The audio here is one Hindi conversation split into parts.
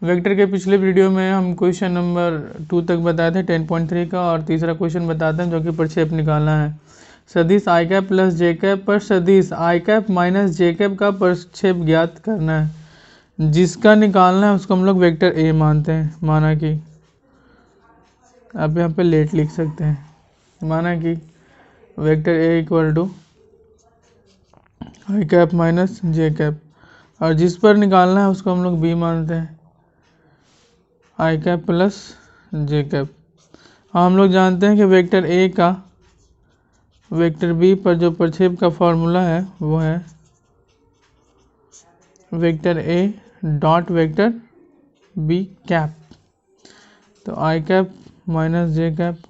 वेक्टर के पिछले वीडियो में हम क्वेश्चन नंबर 2 तक बताए थे 10.3 का, और तीसरा क्वेश्चन बताते हैं जो कि प्रक्षेप निकालना है। सदिश आई कैप प्लस जे कैप पर सदिश आई कैप माइनस जे कैप का प्रक्षेप ज्ञात करना है। जिसका निकालना है उसको हम लोग वेक्टर ए मानते हैं। माना कि आप यहाँ पे लेट लिख सकते हैं, माना कि vector A equal to I cap minus J cap, और जिस पर निकालना है उसको हम लोग बी मानते हैं, आई कैप प्लस जे कैप। हम लोग जानते हैं कि वेक्टर ए का वेक्टर बी पर जो प्रक्षेप का फॉर्मूला है वो है vector A dot vector B cap. तो I cap minus J cap,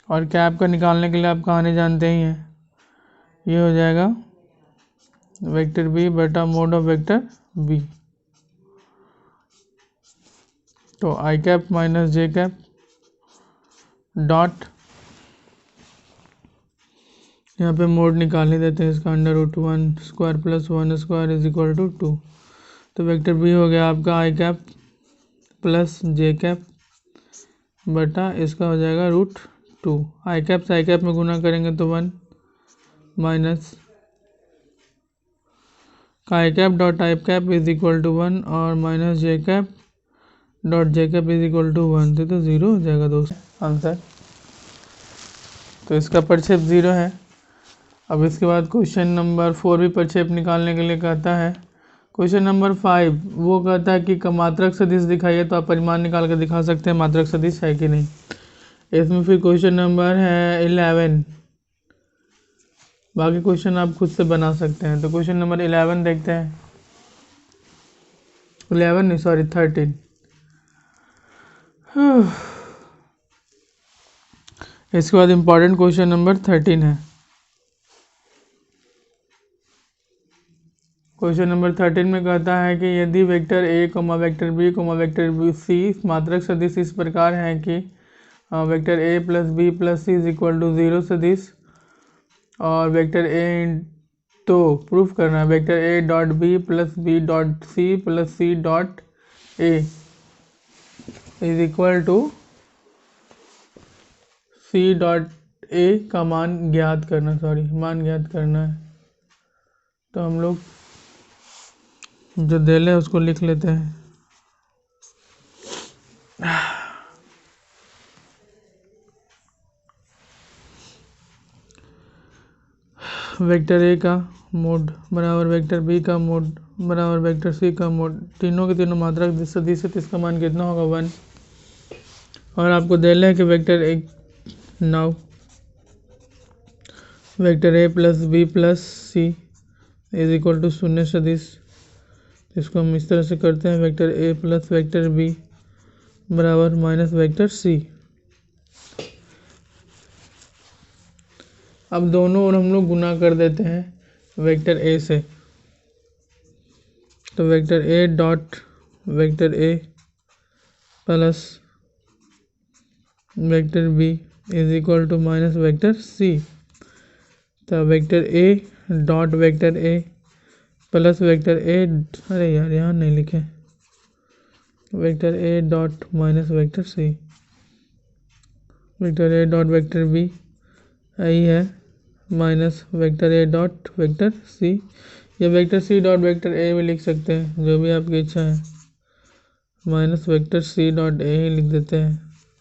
और कैप का निकालने के लिए आप कहानी जानते ही हैं, ये हो जाएगा वेक्टर बी बटा मोड ऑफ वेक्टर बी। तो I cap minus J cap dot, यहाँ पे मोड निकाल ही देते हैं इसका, √1 square plus 1 square is equal to 2। तो वेक्टर बी हो गया आपका I cap plus J cap बटा इसका हो जाएगा √2। आई कैप से आई कैप में गुना करेंगे तो 1 minus I cap dot I cap is equal to 1 और minus J cap dot J cap is equal to 1, तो 0 हो जाएगा दोस्तों आंसर। तो इसका प्रक्षेप 0 है। अब इसके बाद क्वेश्चन नंबर 4 भी प्रक्षेप निकालने के लिए कहता है। क्वेश्चन नंबर 5 वो कहता है कि मात्रक सदिश दिखाइए, तो आप परिमाण निकाल कर दिखा सकते हैं मात्रक सदिश है कि नहीं। इसमें फिर क्वेश्चन नंबर है 11, बाकी क्वेश्चन आप खुद से बना सकते हैं। तो क्वेश्चन नंबर 11 देखते हैं, 11 नहीं सॉरी 13। इसके बाद इंपॉर्टेंट क्वेश्चन नंबर 13 है। क्वेश्चन नंबर 13 में कहता है कि यदि vector A vector B C मात्रक सदिश इस प्रकार है कि vector A plus B plus C is equal to 0 सदिश, और वेक्टर ए, तो प्रूफ करना है vector A dot B plus B dot C plus C dot A is equal to C dot A का मान ज्ञात करना, मान ज्ञात करना है। तो हम लोग जो दे ले उसको लिख लेते हैं। वेक्टर ए का मोड बराबर वेक्टर बी का मोड बराबर वेक्टर सी का मोड, तीनों के तीनों मात्रक सदिश है, तो इसका मान कितना होगा 1। और आपको दे ले कि vector A now vector A plus B plus C is equal to 0 सदिश। इसको हम इस तरह से करते हैं, vector A plus vector B बराबर माइनस वेक्टर सी। अब दोनों और हम लोग गुना कर देते हैं वेक्टर ए से। तो vector A dot vector A plus vector B is equal to minus vector C. तो vector A dot vector A plus vector A, अरे यार यहाँ नहीं लिखे, vector A dot minus vector C, vector A dot vector B आई है minus vector A dot vector C, या vector C dot vector A भी लिख सकते हैं, जो भी आपकी इच्छा है। माइनस वेक्टर सी डॉट ए ही लिख देते हैं,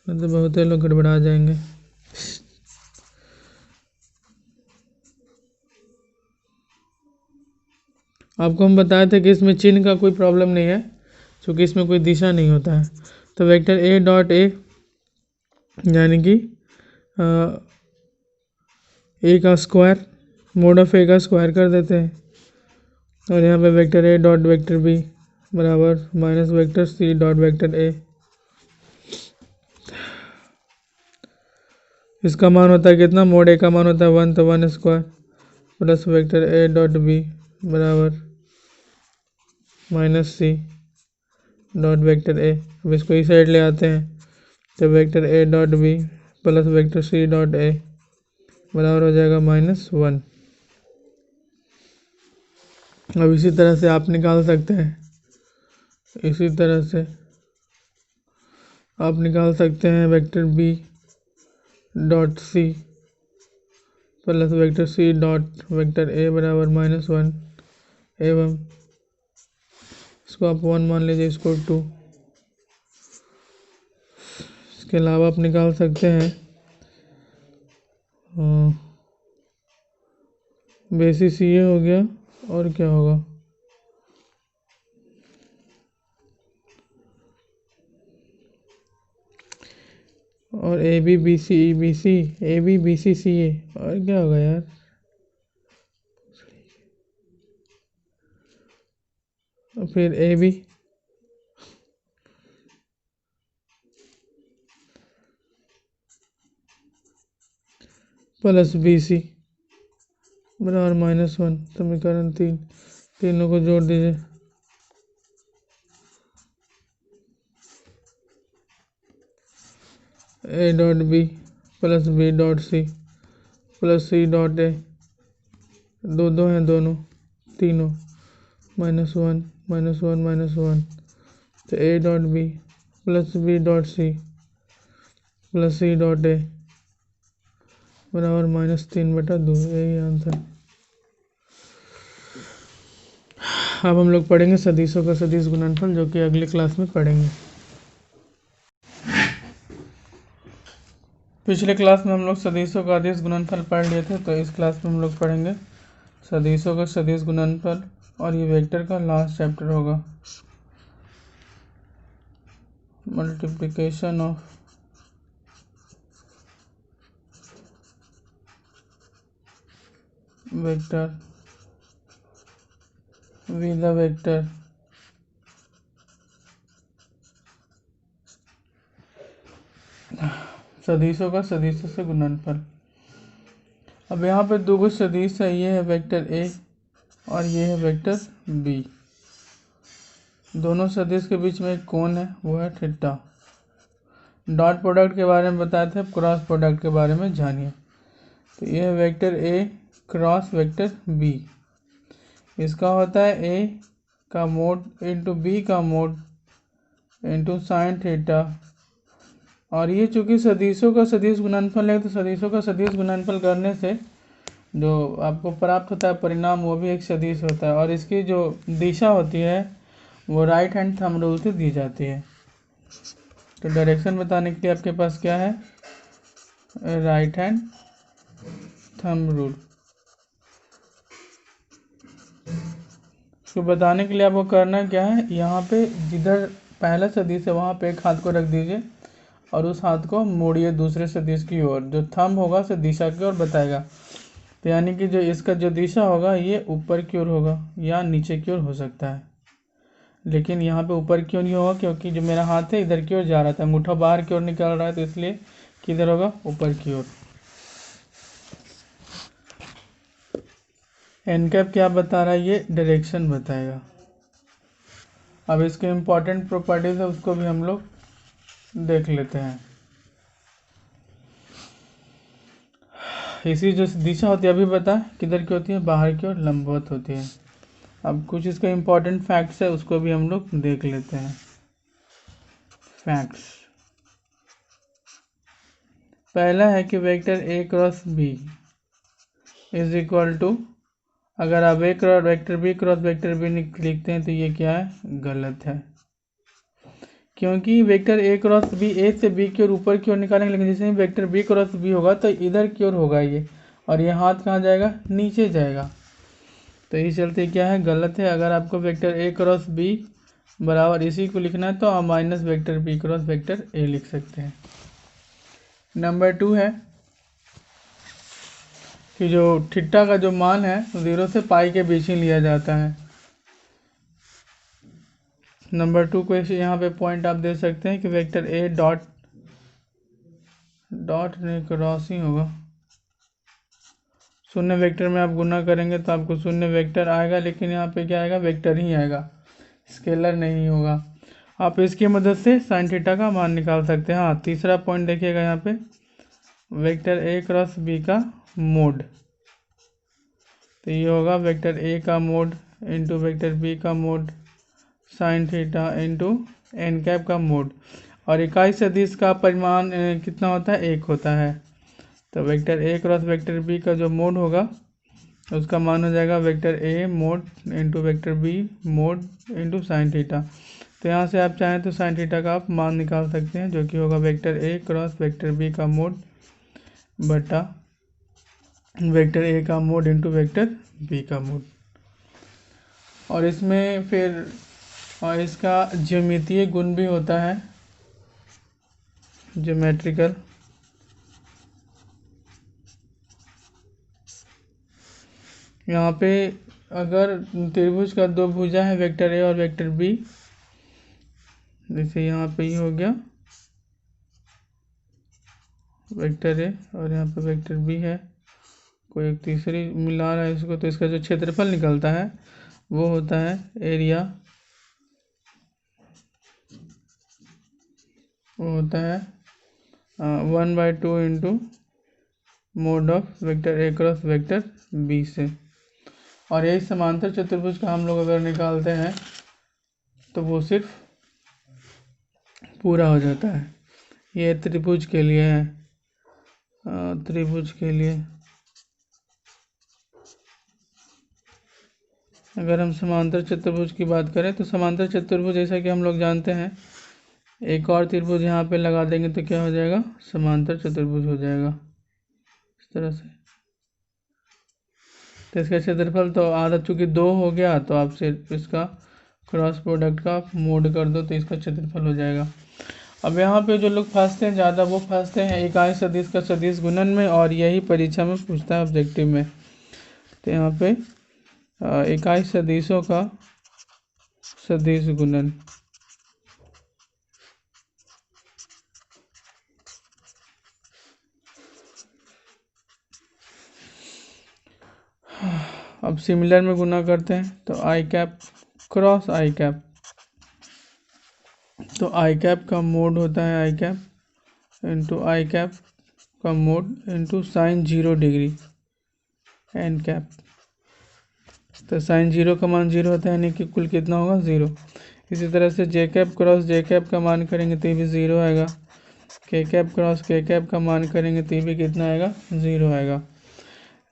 मतलब बहुत लोग गड़बड़ा जाएंगे। आपको हम बताए थे कि इसमें चिन्ह का कोई प्रॉब्लम नहीं है, क्योंकि इसमें कोई दिशा नहीं होता है। तो वेक्टर ए डॉट ए यानी कि ए का स्क्वायर मोड ऑफ ए का स्क्वायर कर देते हैं, और यहाँ पे vector A dot vector B बराबर minus vector C dot vector A. इसका मान होता है कितना, मोड ए का मान होता है 1, तो 1 square plus vector A dot B बराबर minus C dot vector A. अब इसको इस साइड ले आते हैं, तो vector A dot B plus vector C dot A बराबर हो जाएगा -1। अब इसी तरह से आप निकाल सकते हैं इसी तरह से आप निकाल सकते हैं vector B dot C plus vector C dot vector A बराबर -1 एवं इसको आप 1 मान लीजिए, इसको 2। इसके अलावा आप निकाल सकते हैं बेसिस ये हो गया, और क्या होगा, और A B B C E B C, A B B C C A, और क्या होगा यार, और फिर A B plus B C बराबर -1। समीकरण 3, तीनों को जोड़ दीजिए। A dot B plus B dot C plus C dot A, दो हैं दोनों, तीनों -1 -1 तो A dot B plus B dot C plus C dot A बराबर -3/2। यही आंसर। अब हम लोग पढ़ेंगे सदिशों का सदिश गुणनफल, जो कि अगली क्लास में पढ़ेंगे। पिछले क्लास में हम लोग सदिशों का अदिश गुणनफल पढ़ लिए थे, तो इस क्लास में हम लोग पढ़ेंगे सदिशों का सदिश गुणनफल, और ये वेक्टर का लास्ट चैप्टर होगा। Multiplication of vector with the vector सदिशों का सदिशों से गुणनफल। अब यहाँ पे दो सदिश है, ये है वेक्टर ए और ये है वेक्टर बी। दोनों सदिश के बीच में एक कोण है, वो है थीटा। डॉट प्रोडक्ट के बारे में बताए थे, क्रॉस प्रोडक्ट के बारे में जानिए। तो ये है vector A cross vector B. इसका होता है ए का मोड इंटू बी का मोड इंटू साइन थीटा। और ये चूंकि सदिशों का सदिश गुणनफल है, तो सदिशों का सदिश गुणनफल करने से जो आपको प्राप्त होता है परिणाम, वो भी एक सदिश होता है। और इसकी जो दिशा होती है वो राइट हैंड थंब रूल से दी जाती है। तो डायरेक्शन बताने के लिए आपके पास क्या है, राइट हैंड थंब रूल। इसको बताने के लिए आपको करना क्या है, यहाँ पे जिधर पहला सदिश है वहाँ पे एक हाथ को रख दीजिए और उस हाथ को मोड़िए दूसरे सदिश की ओर। जो थंब होगा उसे दिशा की ओर बताएगा। तो यानी कि जो इसका जो दिशा होगा ये ऊपर की ओर होगा या नीचे की ओर हो सकता है, लेकिन यहाँ पे ऊपर क्यों नहीं होगा, क्योंकि जो मेरा हाथ है इधर की ओर जा रहा था, अंगूठा बाहर की ओर निकल रहा है, तो इसलिए किधर होगा, ऊपर की ओर। एन कैप क्या बता रहा है, ये डायरेक्शन बताएगा। अब इसके इम्पोर्टेंट प्रॉपर्टीज है, उसको भी हम लोग देख लेते हैं। इसी जो दिशा होती है अभी बता किधर की होती है, बाहर की ओर लंबवत होती है। अब कुछ इसका इम्पोर्टेंट फैक्ट्स है, उसको भी हम लोग देख लेते हैं। फैक्ट्स, पहला है कि vector A cross B is equal to, अगर आप A cross vector B cross vector B लिखते हैं तो ये क्या है, गलत है। क्योंकि vector A cross B A से बी की ओर ऊपर की ओर निकालेंगे, लेकिन जैसे ही वेक्टर बी क्रॉस बी होगा तो इधर की ओर होगा ये, और ये हाथ कहाँ जाएगा, नीचे जाएगा। तो इस चलते क्या है, गलत है। अगर आपको वेक्टर ए क्रॉस बी बराबर इसी को लिखना है तो आप minus vector B cross vector A लिख सकते हैं। नंबर 2 है कि जो थीटा का जो मान है 0 से पाई के बीच ही लिया जाता है। नंबर 2 को यहाँ पे पॉइंट आप दे सकते हैं कि वेक्टर ए डॉट नहीं क्रॉस ही होगा, शून्य वेक्टर में आप गुना करेंगे तो आपको शून्य वेक्टर आएगा, लेकिन यहाँ पे क्या आएगा, वेक्टर ही आएगा, स्केलर नहीं होगा। आप इसकी मदद से साइन थीटा का मान निकाल सकते हैं। हाँ, तीसरा पॉइंट देखिएगा यहाँ पे, वेक्टर ए क्रॉस बी का मोड, तो ये होगा वेक्टर ए का मोड इंटू वेक्टर बी का mod sine theta into N cap का मोड, और इकाई सदिश का परिमाण कितना होता है, 1 होता है। तो vector A cross vector B का जो मोड होगा उसका मान हो जाएगा vector A mod into vector B mod into sine theta. तो यहाँ से आप चाहें तो साइन थीटा का आप मान निकाल सकते हैं, जो कि होगा vector A cross vector B का मोड बटा वेक्टर ए का मोड इंटू वेक्टर बी का मोड। और इसमें फिर इसका ज्यामितीय गुण भी होता है, ज्योमेट्रिकल। यहाँ पे अगर त्रिभुज का 2 भुजा है वेक्टर ए और वेक्टर बी, जैसे यहाँ पे ये हो गया वेक्टर ए और यहाँ पे वेक्टर बी है, कोई एक तीसरी मिला रहा है इसको, तो इसका जो क्षेत्रफल निकलता है वो होता है एरिया, वो होता है 1/2 into mod of vector A cross vector B से। और यही समांतर चतुर्भुज का हम लोग अगर निकालते हैं तो वो सिर्फ पूरा हो जाता है। ये त्रिभुज के लिए है, त्रिभुज के लिए अगर हम समांतर चतुर्भुज की बात करें तो समांतर चतुर्भुज जैसा कि हम लोग जानते हैं, एक और त्रिभुज यहाँ पे लगा देंगे तो क्या हो जाएगा, समांतर चतुर्भुज हो जाएगा इस तरह से। तो इसका क्षेत्रफल तो आधा चूंकि 2 हो गया, तो आप सिर्फ इसका क्रॉस प्रोडक्ट का मोड कर दो तो इसका क्षेत्रफल हो जाएगा। अब यहाँ पे जो लोग फंसते हैं ज़्यादा, वो फंसते हैं इकाई सदिश का सदिश गुणन में, और यही परीक्षा में पूछता है ऑब्जेक्टिव में। तो यहाँ पे इकाई सदिशों का सदिश गुणन, अब सिमिलर में गुना करते हैं तो I cap cross I cap, तो आई कैप का मोड होता है I cap into I cap का mod into sine 0 degree N cap. तो साइन 0 का मान 0 होता है, यानी कि कुल कितना होगा, 0। इसी तरह से जे कैप क्रॉस जे कैप का मान करेंगे तो ये भी 0 आएगा, के कैप क्रॉस के कैप का मान करेंगे तो ये भी कितना आएगा, 0 आएगा।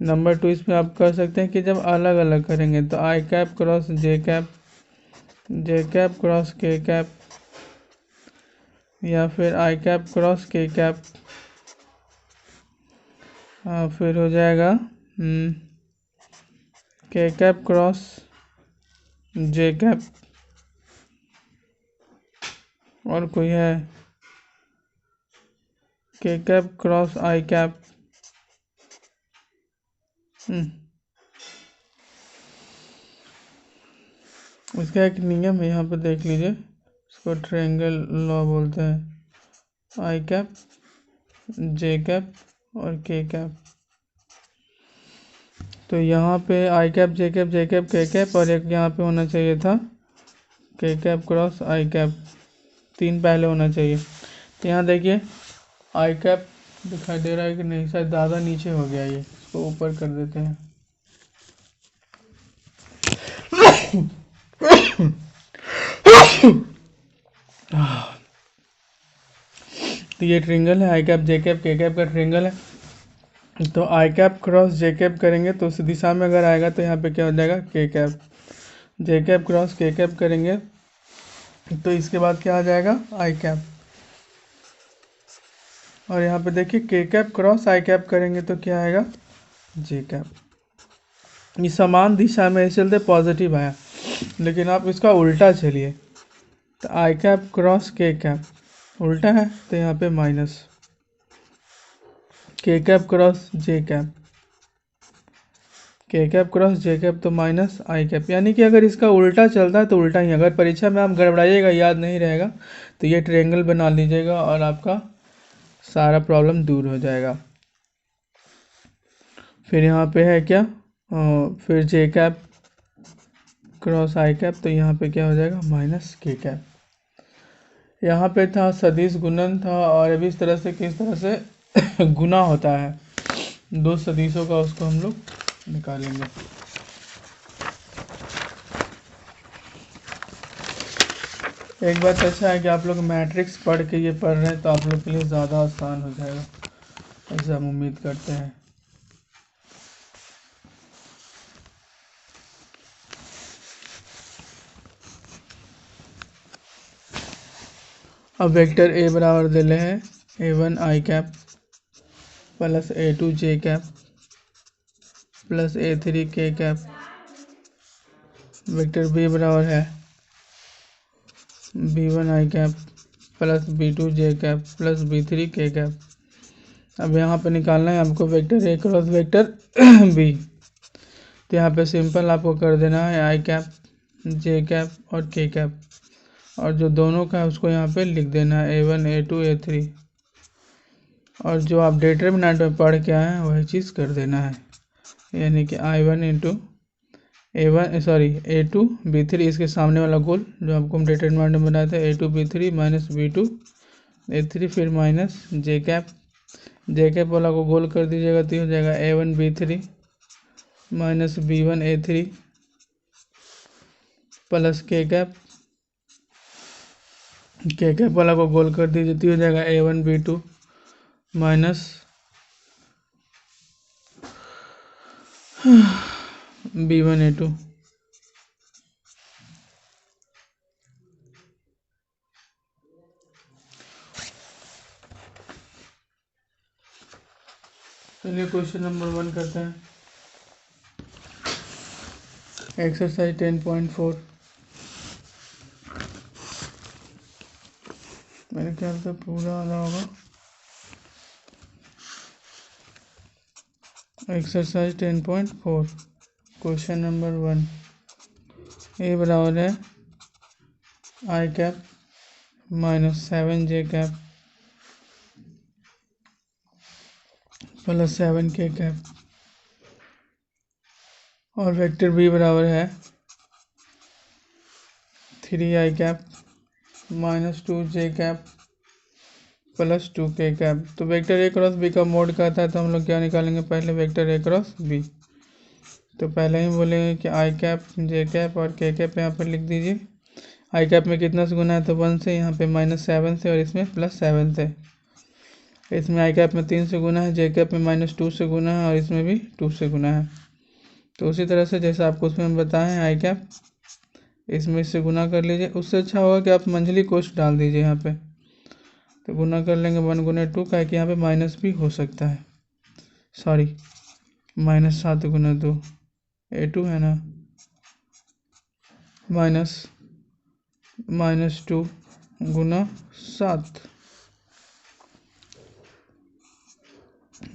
नंबर 2 इसमें आप कर सकते हैं कि जब अलग अलग करेंगे तो I cap cross J cap cross के कैप, या फिर आई कैप क्रॉस के कैप, फिर हो जाएगा के कैप क्रॉस जे कैप, और कोई है के कैप क्रॉस आई कैप। इसका एक नियम है, यहाँ पे देख लीजिए, इसको ट्रायंगल लॉ बोलते हैं। आई कैप जे कैप और के कैप, तो यहाँ पे आई कैप जे कैप के कैप, और एक यहाँ पे होना चाहिए था के कैप क्रॉस आई कैप, 3 पहले होना चाहिए। तो यहाँ देखिए आई कैप दिखाई दे रहा है कि नहीं, शायद ज़्यादा नीचे हो गया, ये इसको ऊपर कर देते हैं। तो ये ट्रिंगल है, आई कैप जे कैप के कैप का ट्रिंगल है। तो I cap cross J cap करेंगे तो उस दिशा में अगर आएगा तो यहाँ पे क्या हो जाएगा, के कैप। जे कैप क्रॉस के कैप करेंगे तो इसके बाद क्या आ जाएगा, आई कैप। और यहाँ पे देखिए के कैप क्रॉस आई कैप करेंगे तो क्या आएगा, जे कैप। ये समान दिशा में चलते पॉजिटिव आया, लेकिन आप इसका उल्टा चलिए तो आई कैप क्रॉस के कैप उल्टा है तो यहाँ पे माइनस, के कैप क्रॉस जे कैप, के कैप क्रॉस जे कैप तो माइनस आई कैप। यानी कि अगर इसका उल्टा चलता है तो उल्टा ही, अगर परीक्षा में आप गड़बड़ाइएगा, याद नहीं रहेगा, तो ये ट्रायंगल बना लीजिएगा और आपका सारा प्रॉब्लम दूर हो जाएगा। फिर यहाँ पे है क्या, फिर जे कैप क्रॉस आई कैप, तो यहाँ पे क्या हो जाएगा, माइनस के कैप। यहाँ पे था सदिश गुणन था, और अभी इस तरह से किस तरह से गुना होता है 2 सदिशों का, उसको हम लोग निकालेंगे। एक बात अच्छा है कि आप लोग मैट्रिक्स पढ़ के ये पढ़ रहे हैं तो आप लोग के लिए ज़्यादा आसान हो जाएगा, ऐसा हम उम्मीद करते हैं। अब वेक्टर ए बराबर दिले हैं A1 i cap plus A2 j cap plus A3 k cap. Vector B बराबर है B1 i cap plus B2 j cap plus B3 k cap. अब यहाँ पे निकालना है हमको vector A cross vector B. तो यहाँ पे सिंपल आपको कर देना है आई कैप जे कैप और के कैप, और जो दोनों का है उसको यहाँ पे लिख देना है A1 A2 A3, और जो आप डिटरमिनेंट में पढ़ के आए हैं वही चीज़ कर देना है, यानी कि I1 इंटू A2 B3 इसके सामने वाला गोल जो आपको हम डिटरमिनेंट में बनाए थे A2 B3 minus B2 A3 फिर माइनस जे कैप वाला को गोल कर दीजिएगा तो हो जाएगा A1 B3 minus B1 A3 plus के कैप वाला को गोल कर दीजिए तो हो जाएगा A1 B2 minus B1 A2। चलिए क्वेश्चन नंबर 1 करते हैं। एक्सरसाइज 10.4 मेरे ख्याल से पूरा आना होगा। एक्सरसाइज 10.4 क्वेश्चन नंबर 1 ए बराबर है I cap minus 7 J cap plus 7 के कैप, और वेक्टर बी बराबर है 3 आई कैप माइनस 2 जे कैप प्लस 2 के कैप। तो वेक्टर ए क्रॉस बी का मोड कहता है तो हम लोग क्या निकालेंगे, पहले वेक्टर ए क्रॉस बी। तो पहले ही बोलेंगे कि आई कैप जे कैप और के कैप यहाँ पर लिख दीजिए। आई कैप में कितना से गुना है तो 1 से, यहाँ पे -7 से और इसमें +7 से। इसमें आई कैप में 3 से गुना है, जे कैप में -2 से गुना है और इसमें भी 2 से गुना है। तो उसी तरह से जैसे आपको उसमें बताएं आई कैप इसमें इससे गुना कर लीजिए। उससे अच्छा होगा कि आप मंझली कोष्ठ डाल दीजिए यहाँ पे, तो गुना कर लेंगे 1 गुना 2 का, कि यहाँ पे माइनस भी हो सकता है, सॉरी -7 गुना 2 A2 है ना, -2 गुना 7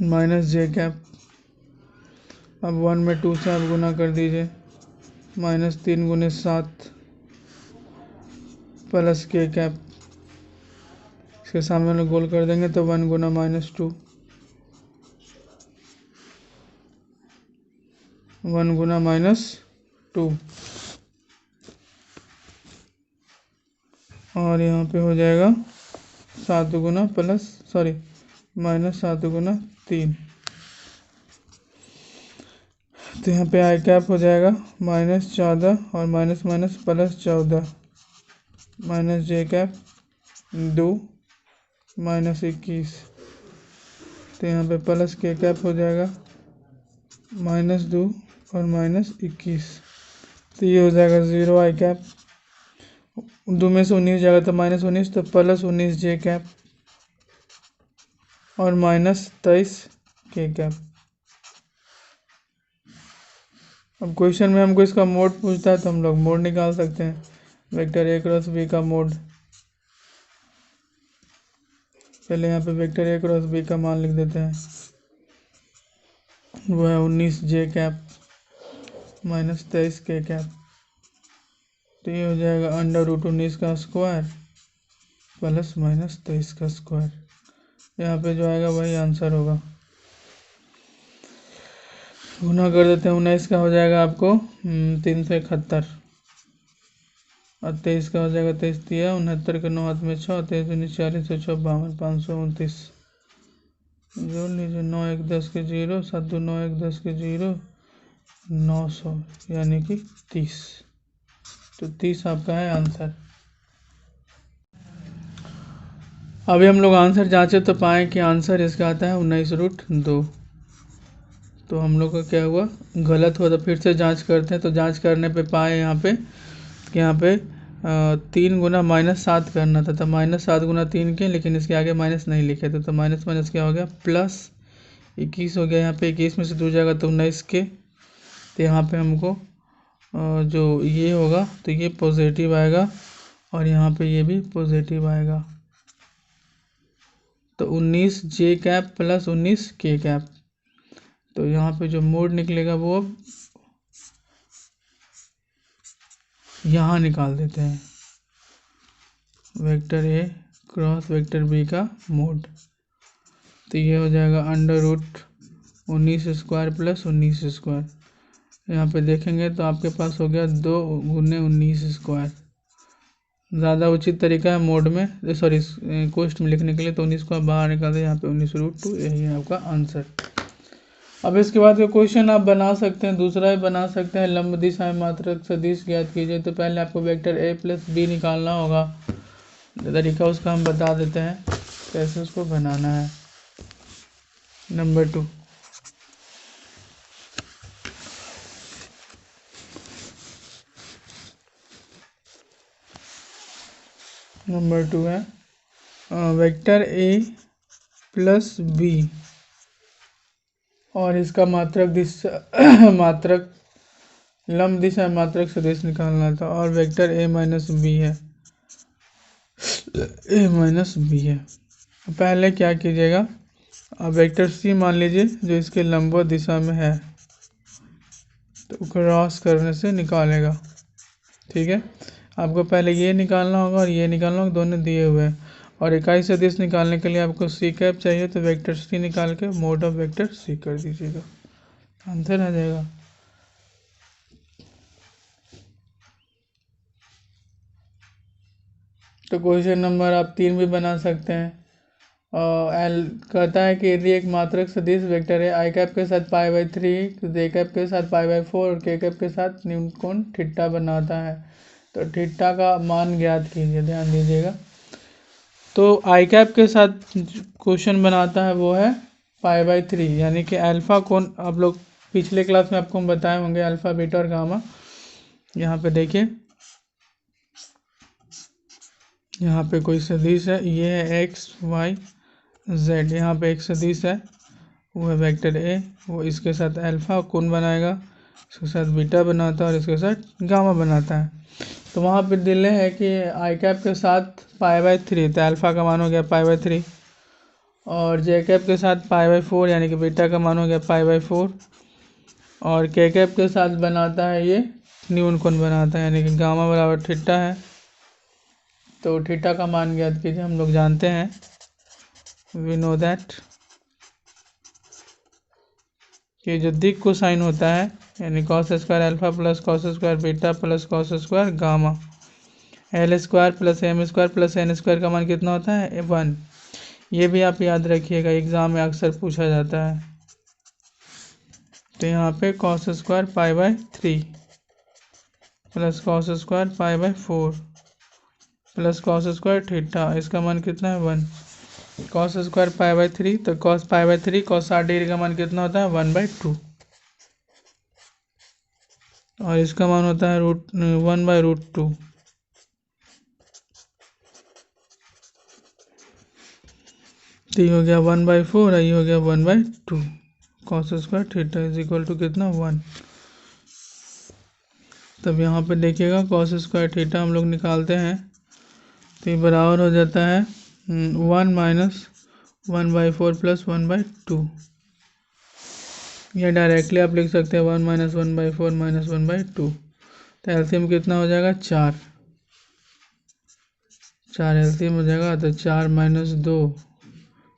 माइनस जे कैप। अब 1 में 2 से आप गुना कर दीजिए, -3 गुने 7 प्लस के कैप, इसके सामने वाले गोल कर देंगे तो 1 गुना -2 1 गुना -2, और यहाँ पे हो जाएगा 7 गुना -7 गुना 3। तो यहाँ पे आई कैप हो जाएगा -14 और माइनस +14 माइनस जे कैप 2 -21। तो यहाँ पे प्लस के कैप हो जाएगा -2 और -21। तो ये हो जाएगा 0 आई कैप, 2 में से 19 जाएगा तो -19, तो +19 जे कैप और -23 के कैप। अब क्वेश्चन में हमको इसका मोड पूछता है तो हम लोग मोड निकाल सकते हैं। वेक्टर ए क्रॉस बी का मोड, पहले यहाँ पे वेक्टर ए क्रॉस बी का मान लिख देते हैं, वो है 19 जे कैप -23 के कैप। तो ये हो जाएगा √19 का स्क्वायर प्लस -23 का स्क्वायर। यहाँ पे जो आएगा वही आंसर होगा। गुना कर देते हैं, 19 का हो जाएगा आपको 371 और 23 का हो जाएगा 23 दिया 69 के 9 हाथ में 6 23 40 6 52 529। जोड़ लीजिए 9 1 10 के 0 7 2 9 1 10 के 0 900 यानी कि 30। तो 30 आपका है आंसर। अभी हम लोग आंसर जांचे तो पाए कि आंसर इसका आता है 19√2। तो हम लोग का क्या हुआ, गलत हुआ। तो फिर से जांच करते हैं। तो जांच करने पे पाए यहाँ पे कि यहाँ पे 3 गुना -7 करना था। तो -7 गुना 3 के, लेकिन इसके आगे माइनस नहीं लिखे थे। तो माइनस माइनस क्या हो गया, +21 हो गया। यहाँ पे 21 में से 2 जाएगा तो 19 के। तो यहाँ पे हमको जो ये होगा तो ये पॉजिटिव आएगा और यहाँ पे ये भी पॉजिटिव आएगा। तो 19 जे कैप प्लस 19 के कैप। तो यहाँ पे जो मोड निकलेगा वो यहाँ निकाल देते हैं, vector A cross vector B का मोड। तो ये हो जाएगा √19² प्लस 19²। यहाँ पे देखेंगे तो आपके पास हो गया 2 × 19²। ज़्यादा उचित तरीका है मोड में, सॉरी कोष्ट में लिखने के लिए। तो 19 को आप बाहर निकाल दें, यहाँ पे 19√2, यही है आपका आंसर। अब इसके बाद का क्वेश्चन आप बना सकते हैं, दूसरा भी बना सकते हैं। लंब दिशा में मात्रक सदिश ज्ञात कीजिए। तो पहले आपको वेक्टर a + b निकालना होगा। तरीका उसका हम बता देते हैं कैसे उसको बनाना है। नंबर 2, है वेक्टर a + b और इसका मात्रक दिशा मात्रक लंब दिशा में मात्रक सदिश निकालना था। और वेक्टर a - b है, पहले क्या कीजिएगा, अब वेक्टर c मान लीजिए जो इसके लंबवत दिशा में है, तो क्रॉस करने से निकालेगा। ठीक है, आपको पहले ये निकालना होगा और ये निकालना होगा, दोनों दिए हुए हैं। और इकाई सदिश निकालने के लिए आपको सी कैप चाहिए। तो वेक्टर सी निकाल के मोड ऑफ वेक्टर सी कर दीजिएगा, आंसर आ जाएगा। तो क्वेश्चन नंबर आप 3 भी बना सकते हैं। एल कहता है कि यदि एक मात्रक सदिश वेक्टर है आई कैप के साथ π/3, जे कैप के साथ π/4 और के कैप के साथ न्यूनतम कोण थीटा बनाता है, तो थीटा का मान ज्ञात कीजिए। ध्यान दीजिएगा। तो आई कैप के साथ क्वेश्चन बनाता है वो है π/3, यानी कि अल्फा कोण। आप लोग पिछले क्लास में आपको हम बताए होंगे अल्फा, बीटा और गामा। यहाँ पे देखिए, यहाँ पे कोई सदिश है, ये है x y z। यहाँ पे एक सदिश है, वो है वेक्टर a, वो इसके साथ अल्फा कोण बनाएगा, इसके साथ बीटा बनाता है और इसके साथ गामा बनाता है। तो वहाँ पे दिले है कि आई कैप के साथ π/3, तो अल्फा का मान हो गया π/3, और जे कैप के साथ π/4 यानी कि बीटा का मान हो गया π/4, और के कैप के साथ बनाता है ये न्यून कोण बनाता है, यानी कि गामा बराबर थीटा है। तो थीटा का मान ज्ञात कीजिए। हम लोग जानते हैं, वी नो दैट, कि जो दिक कोसाइन होता है, यानी cos² alpha plus cos² beta plus cos² gamma, l² + m² + n² का मान कितना होता है, 1। ये भी आप याद रखिएगा, एग्जाम में अक्सर पूछा जाता है। तो यहाँ पे cos² π/3 plus cos² π/4 plus cos² theta, इसका मान कितना है, 1। cos² π/3, तो cos π/3 cos 60 डिग्री का मान कितना होता है, 1/2, और इसका मान होता है 1/√2। तो ये हो गया 1/4 और ये हो गया 1/2। cos² theta is equal to कितना, 1। तब यहाँ पे देखिएगा cos² थीटा हम लोग निकालते हैं, तो ये बराबर हो जाता है 1 - 1/4 + 1/2। या डायरेक्टली आप लिख सकते हैं 1 - 1/4 - 1/2। तो एलसीएम कितना हो जाएगा, 4 एलसीएम हो जाएगा। तो 4 - 2,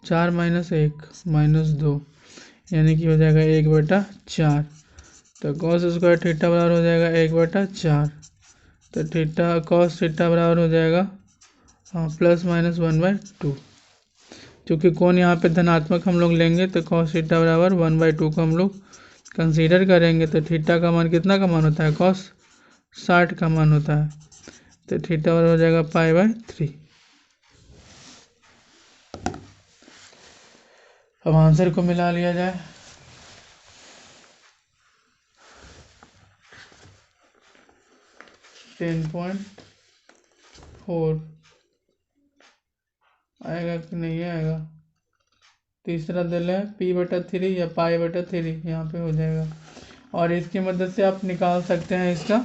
4 - 1 - 2, यानी कि हो जाएगा 1/4। तो cos² थीटा बराबर हो जाएगा 1/4। तो थीटा cos थीटा बराबर हो जाएगा ±1/2। क्योंकि कोण यहाँ पे धनात्मक हम लोग लेंगे, तो cos थीटा बराबर 1/2 को हम लोग कंसीडर करेंगे। तो थीटा का मान कितना का मान होता है, cos 60 का मान होता है। तो थीटा बराबर हो जाएगा π/3। अब आंसर को मिला लिया जाए। टेन पॉइंट 4 आएगा कि नहीं आएगा। तीसरा दिल है p/3 या π/3, यहाँ पे हो जाएगा। और इसकी मदद से आप निकाल सकते हैं इसका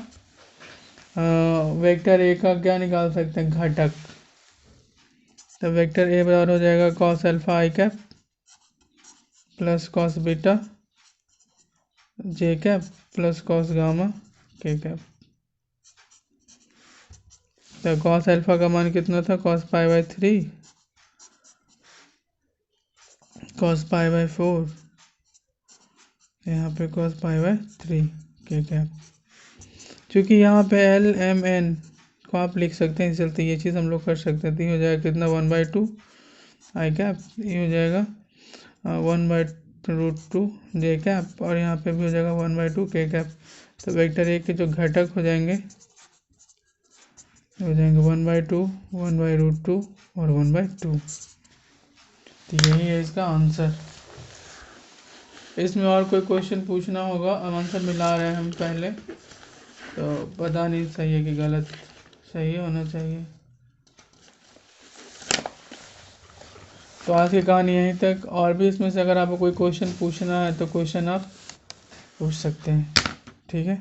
वेक्टर ए का क्या निकाल सकते हैं, घटक। तो वेक्टर ए बराबर हो जाएगा cos alpha i cap plus cos beta j cap plus cos gamma k cap. तो cos अल्फा का मान कितना था, cos π/3 cos π/4, यहाँ पे cos π/3 k कैप। क्योंकि यहाँ पे एल एम एन को आप लिख सकते हैं, इस चलते ये चीज़ हम लोग कर सकते हैं। तो ये हो जाएगा कितना 1/2 आई कैप, ये हो जाएगा 1/√2 जे कैप, और यहाँ पे भी हो जाएगा 1/2 के कैप। तो वेक्टर ए के जो घटक हो जाएंगे 1/2 1/√2 और 1/2। तो यही है इसका आंसर। इसमें और कोई क्वेश्चन पूछना होगा, अब आंसर मिला रहे हैं हम पहले, तो पता नहीं सही है कि गलत, सही होना चाहिए। तो आज की कहानी यहीं तक। और भी इसमें से अगर आपको कोई क्वेश्चन पूछना है तो क्वेश्चन आप पूछ सकते हैं, ठीक है।